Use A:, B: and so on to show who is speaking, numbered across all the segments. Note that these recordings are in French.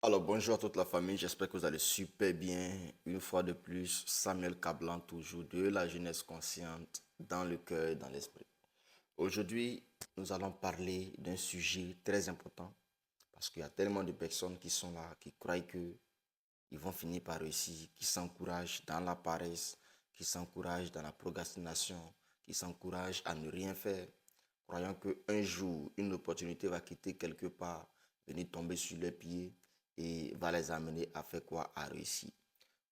A: Alors bonjour à toute la famille, j'espère que vous allez super bien. Une fois de plus, Samuel Cablan, toujours de la jeunesse consciente, dans le cœur et dans l'esprit. Aujourd'hui, nous allons parler d'un sujet très important parce qu'il y a tellement de personnes qui sont là, qui croient que ils vont finir par réussir, qui s'encouragent dans la paresse, qui s'encouragent dans la procrastination, qui s'encouragent à ne rien faire, croyant qu'un jour, une opportunité va quitter quelque part, venir tomber sur leurs pieds et va les amener à faire quoi? À réussir.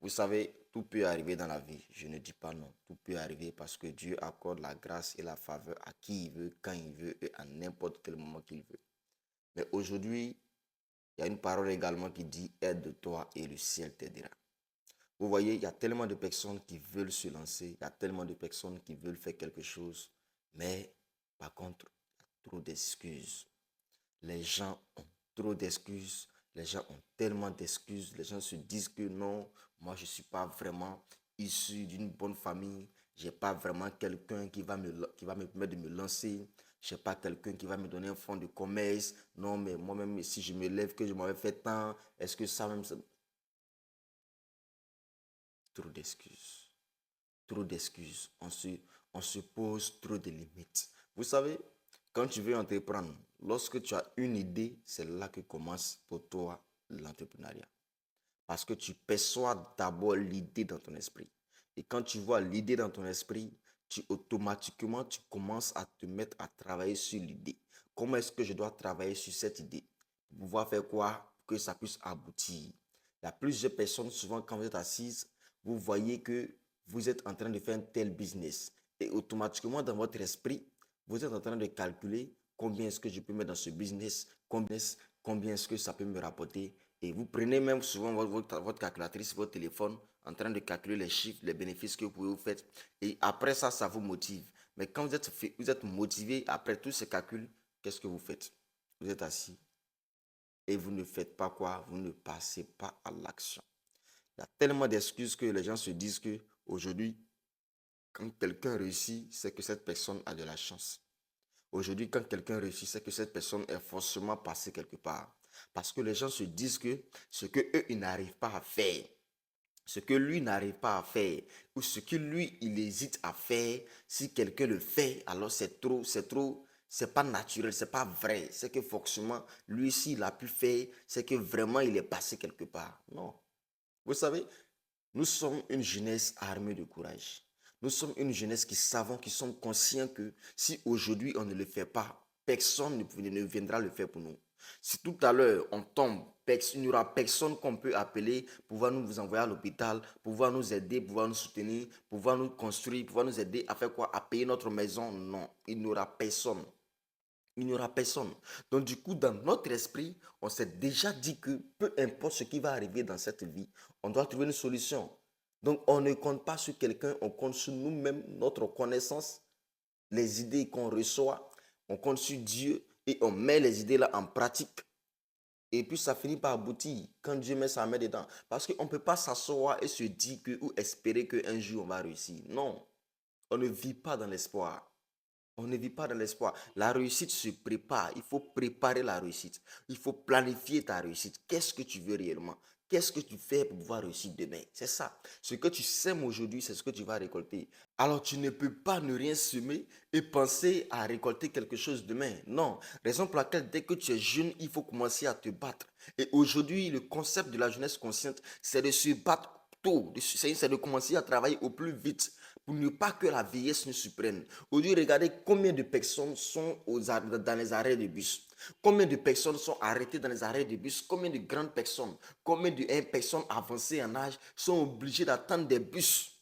A: Vous savez, tout peut arriver dans la vie. Je ne dis pas non. Tout peut arriver parce que Dieu accorde la grâce et la faveur à qui il veut, quand il veut et à n'importe quel moment qu'il veut. Mais aujourd'hui, il y a une parole également qui dit aide-toi et le ciel t'aidera. Vous voyez, il y a tellement de personnes qui veulent se lancer, il y a tellement de personnes qui veulent faire quelque chose, mais par contre, il y a trop d'excuses. Les gens ont trop d'excuses, les gens ont tellement d'excuses, les gens se disent que non, moi je ne suis pas vraiment issu d'une bonne famille, je n'ai pas vraiment quelqu'un qui va me permettre de me lancer, je n'ai pas quelqu'un qui va me donner un fonds de commerce, non mais moi-même si je me lève que je m'avais fait tant, est-ce que ça même... Trop d'excuses. Trop d'excuses. On se pose trop de limites. Vous savez, quand tu veux entreprendre, lorsque tu as une idée, c'est là que commence pour toi l'entrepreneuriat. Parce que tu perçois d'abord l'idée dans ton esprit. Et quand tu vois l'idée dans ton esprit, automatiquement, tu commences à te mettre à travailler sur l'idée. Comment est-ce que je dois travailler sur cette idée? Pour pouvoir faire quoi? Pour que ça puisse aboutir. Il y a plusieurs personnes, souvent quand vous êtes assises, vous voyez que vous êtes en train de faire un tel business. Et automatiquement, dans votre esprit, vous êtes en train de calculer combien est-ce que je peux mettre dans ce business, combien est-ce que ça peut me rapporter. Et vous prenez même souvent votre calculatrice, votre téléphone, en train de calculer les chiffres, les bénéfices que vous pouvez vous faire. Et après ça, ça vous motive. Mais quand vous êtes motivé, après tous ces calculs, qu'est-ce que vous faites? Vous êtes assis et vous ne faites pas quoi? Vous ne passez pas à l'action. Il y a tellement d'excuses que les gens se disent que aujourd'hui, quand quelqu'un réussit, c'est que cette personne a de la chance. Aujourd'hui, quand quelqu'un réussit, c'est que cette personne est forcément passée quelque part. Parce que les gens se disent que ce que eux, ils n'arrivent pas à faire, ce que lui n'arrive pas à faire, ou ce que lui, il hésite à faire, si quelqu'un le fait, alors c'est pas naturel, c'est pas vrai. C'est que forcément, lui, s'il a pu faire, c'est que vraiment, il est passé quelque part. Non. Vous savez, nous sommes une jeunesse armée de courage. Nous sommes une jeunesse qui sommes conscients que si aujourd'hui on ne le fait pas, personne ne viendra le faire pour nous. Si tout à l'heure on tombe, il n'y aura personne qu'on peut appeler pour pouvoir nous envoyer à l'hôpital, pour pouvoir nous aider, pour pouvoir nous soutenir, pour pouvoir nous construire, pour pouvoir nous aider à faire quoi? À payer notre maison. Non, il n'y aura personne. Il n'y aura personne. Donc du coup, dans notre esprit, on s'est déjà dit que peu importe ce qui va arriver dans cette vie, on doit trouver une solution. Donc on ne compte pas sur quelqu'un, on compte sur nous-mêmes, notre connaissance, les idées qu'on reçoit, on compte sur Dieu et on met les idées là en pratique. Et puis ça finit par aboutir quand Dieu met sa main dedans. Parce qu'on ne peut pas s'asseoir et se dire que, ou espérer qu'un jour on va réussir. Non, on ne vit pas dans l'espoir. On ne vit pas dans l'espoir. La réussite se prépare. Il faut préparer la réussite. Il faut planifier ta réussite. Qu'est-ce que tu veux réellement? Qu'est-ce que tu fais pour pouvoir réussir demain? C'est ça. Ce que tu sèmes aujourd'hui, c'est ce que tu vas récolter. Alors tu ne peux pas ne rien semer et penser à récolter quelque chose demain. Non. Raison pour laquelle dès que tu es jeune, il faut commencer à te battre. Et aujourd'hui, le concept de la jeunesse consciente, c'est de se battre tôt. C'est de commencer à travailler au plus vite pour ne pas que la vieillesse ne se prenne. Aujourd'hui, regardez combien de personnes sont dans les arrêts de bus. Combien de personnes sont arrêtées dans les arrêts de bus. Combien de grandes personnes, combien de personnes avancées en âge sont obligées d'attendre des bus.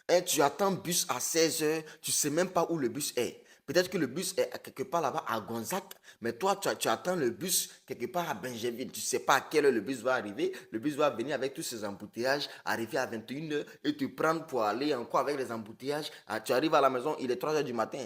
A: Et tu attends bus à 16 heures, tu ne sais même pas où le bus est. Peut-être que le bus est quelque part là-bas à Gonzac, mais toi, tu attends le bus quelque part à Benjerville. Tu ne sais pas à quelle heure le bus va arriver. Le bus va venir avec tous ces embouteillages, arriver à 21 heures et te prendre pour aller encore avec les embouteillages. Ah, tu arrives à la maison, il est 3 heures du matin.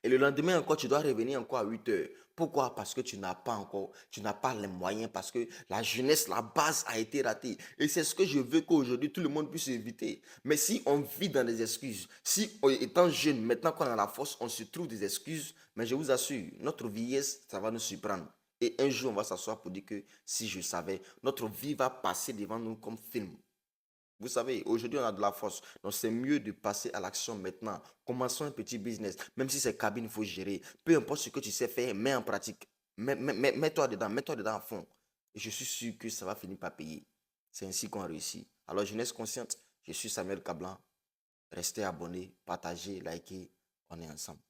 A: Et le lendemain encore, tu dois revenir encore à 8 heures. Pourquoi? Parce que tu n'as pas les moyens, parce que la jeunesse, la base a été ratée. Et c'est ce que je veux qu'aujourd'hui tout le monde puisse éviter. Mais si on vit dans des excuses, si étant jeune, maintenant qu'on a la force, on se trouve des excuses, mais je vous assure, notre vieillesse, ça va nous surprendre. Et un jour, on va s'asseoir pour dire que si je savais, notre vie va passer devant nous comme film. Vous savez, aujourd'hui, on a de la force. Donc, c'est mieux de passer à l'action maintenant. Commençons un petit business. Même si c'est cabine, il faut gérer. Peu importe ce que tu sais faire, mets en pratique. Mets-toi dedans à fond. Et je suis sûr que ça va finir par payer. C'est ainsi qu'on réussit. Alors, jeunesse consciente, je suis Samuel Cablan. Restez abonnés, partagez, likez. On est ensemble.